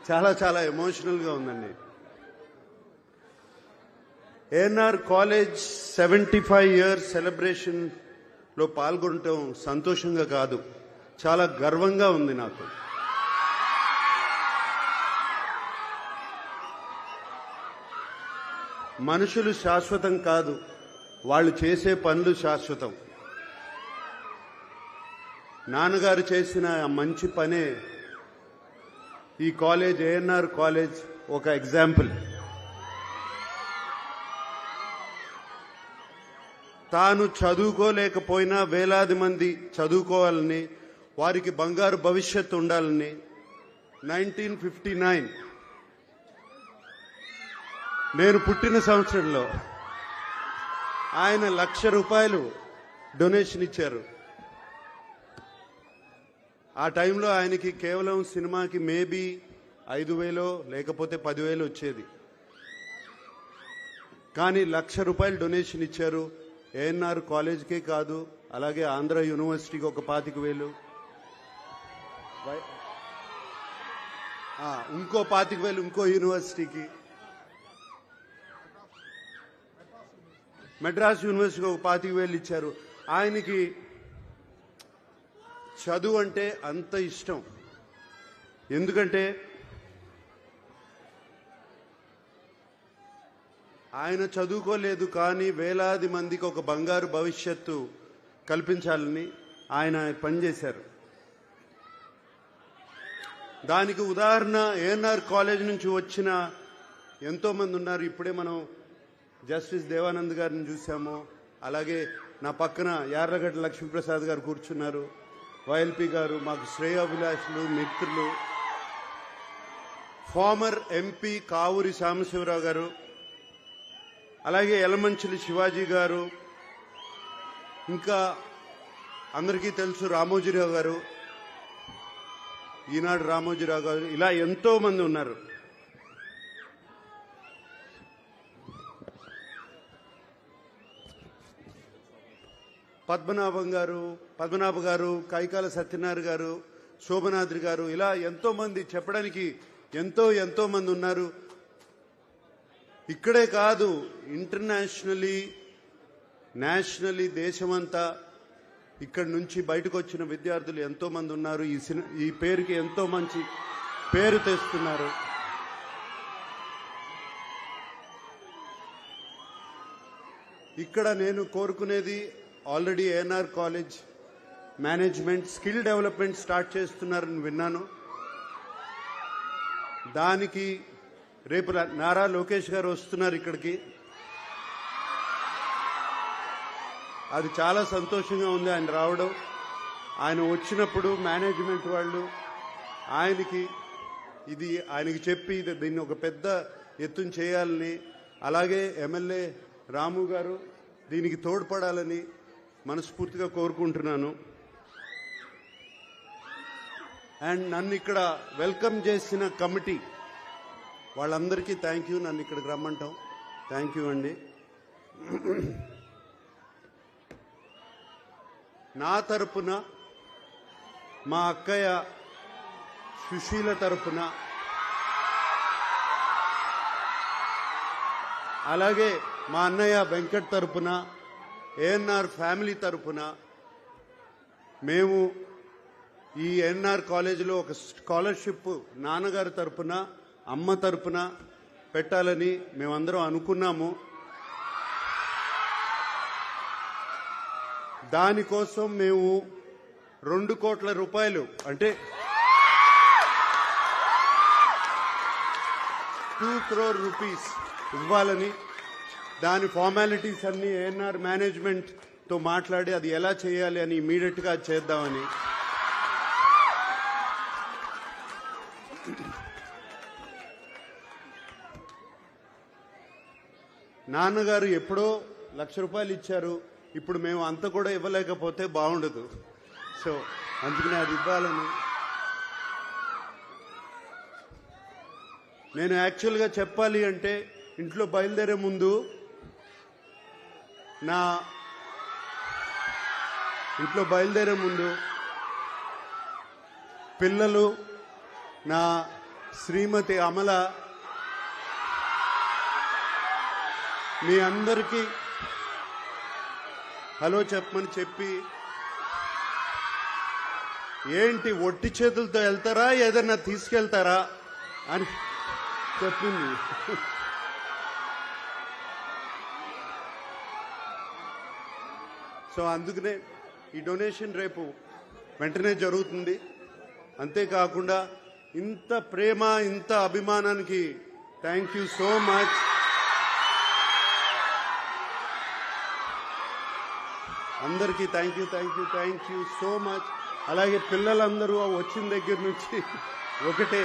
చాలా చాలా ఎమోషనల్గా ఉందండి. ఏఎన్ఆర్ కాలేజ్ 75 ఇయర్స్ సెలబ్రేషన్లో పాల్గొనటం సంతోషంగా కాదు, చాలా గర్వంగా ఉంది నాకు. మనుషులు శాశ్వతం కాదు, వాళ్ళు చేసే పనులు శాశ్వతం. నాన్నగారు చేసిన మంచి పనే ఈ కాలేజ్, ఏఎన్ఆర్ కాలేజ్ ఒక ఎగ్జాంపుల్. తాను చదువుకోలేకపోయినా వేలాది మంది చదువుకోవాలని, వారికి బంగారు భవిష్యత్తు ఉండాలని 1959 నేను పుట్టిన సంవత్సరంలో ఆయన ₹1,00,000 డొనేషన్ ఇచ్చారు. ఆ టైంలో ఆయనకి కేవలం సినిమాకి మేబీ 5,000 లేకపోతే 10,000 వచ్చేది. కానీ ₹1,00,000 డొనేషన్ ఇచ్చారు. ఏఎన్ఆర్ కాలేజ్కే కాదు, అలాగే ఆంధ్ర యూనివర్సిటీకి ఒక 25,000, ఇంకో 25,000 ఇంకో యూనివర్సిటీకి, మెడ్రాస్ యూనివర్సిటీకి ఒక 25,000 ఇచ్చారు. ఆయనకి చదువు అంటే అంత ఇష్టం. ఎందుకంటే ఆయన చదువుకోలేదు, కానీ వేలాది మందికి ఒక బంగారు భవిష్యత్తు కల్పించాలని ఆయన పనిచేశారు. దానికి ఉదాహరణ ఏఎన్ఆర్ కాలేజ్ నుంచి వచ్చిన ఎంతోమంది ఉన్నారు. ఇప్పుడే మనం జస్టిస్ దేవానంద్ గారిని చూసాము, అలాగే నా పక్కన యార్లగడ్డ లక్ష్మీప్రసాద్ గారు కూర్చున్నారు, వైఎల్పి గారు, మాకు శ్రేయోభిలాషులు, మిత్రులు, ఫార్మర్ ఎంపీ కావూరి సాంబశివరావు గారు, అలాగే యలమంచిలి శివాజీ గారు, ఇంకా అందరికీ తెలుసు రామోజీరావు గారు, ఈనాడు రామోజీరావు గారు, ఇలా ఎంతో మంది ఉన్నారు. పద్మనాభ గారు, కైకాల సత్యనారాయణ గారు, శోభనాద్రి గారు, ఇలా ఎంతో మంది, చెప్పడానికి ఎంతో మంది ఉన్నారు. ఇక్కడే కాదు, ఇంటర్నేషనలీ, నేషనలీ, దేశమంతా ఇక్కడి నుంచి బయటకు వచ్చిన విద్యార్థులు ఎంతో మంది ఉన్నారు. ఈ పేరుకి ఎంతో మంచి పేరు తెస్తున్నారు. ఇక్కడ నేను కోరుకునేది, already ANR college management skill development start చేస్తున్నారని విన్నాను. దానికి రేపు నారా లోకేష్ గారు వస్తున్నారు ఇక్కడికి. అది చాలా సంతోషంగా ఉంది ఆయన రావడం. ఆయన వచ్చినప్పుడు మేనేజ్మెంట్ వాళ్ళు ఆయనకి చెప్పి దీన్ని ఒక పెద్ద ఎత్తున చేయాలని, అలాగే ఎమ్మెల్యే రాము గారు దీనికి తోడ్పడాలని మనస్ఫూర్తిగా కోరుకుంటున్నాను. అండ్ నన్ను ఇక్కడ వెల్కమ్ చేసిన కమిటీ వాళ్ళందరికీ థ్యాంక్ యూ. నన్ను ఇక్కడికి రమ్మంటాం, థ్యాంక్ యూ అండి. నా తరపున, మా అక్కయ్య సుశీల తరపున, అలాగే మా అన్నయ్య వెంకట్ తరపున, ఏఎన్ఆర్ ఫ్యామిలీ తరపున మేము ఈ ఏఎన్ఆర్ కాలేజీలో ఒక స్కాలర్షిప్ నాన్నగారి తరపున, అమ్మ తరపున పెట్టాలని మేమందరం అనుకున్నాము. దానికోసం మేము ₹2 కోట్ల, అంటే 2 crore rupees ఇవ్వాలని, దాని ఫార్మాలిటీస్ అన్ని ఏఎన్ఆర్ మేనేజ్మెంట్తో మాట్లాడి అది ఎలా చేయాలి అని ఇమీడియట్గా చేద్దామని. నాన్నగారు ఎప్పుడో ₹1,00,000 ఇచ్చారు. ఇప్పుడు మేము అంత కూడా ఇవ్వలేకపోతే బాగుండదు. సో అందుకని అది ఇవ్వాలని. నేను యాక్చువల్గా చెప్పాలి అంటే, ఇంట్లో బయలుదేరే ముందు పిల్లలు, నా శ్రీమతి అమల మీ అందరికీ హలో చెప్పమని చెప్పి ఏంటి ఒట్టి చేతులతో వెళ్తారా ఏదన్నా తీసుకెళ్తారా అని చెప్పింది. సో అందుకనే ఈ డొనేషన్ రేపు వెంటనే జరుగుతుంది. అంతేకాకుండా ఇంత ప్రేమ ఇంత అభిమానానికి థ్యాంక్ యూ సో మచ్. అందరికీ థ్యాంక్ యూ సో మచ్. అలాగే పిల్లలందరూ వచ్చిన దగ్గర నుంచి ఒకటే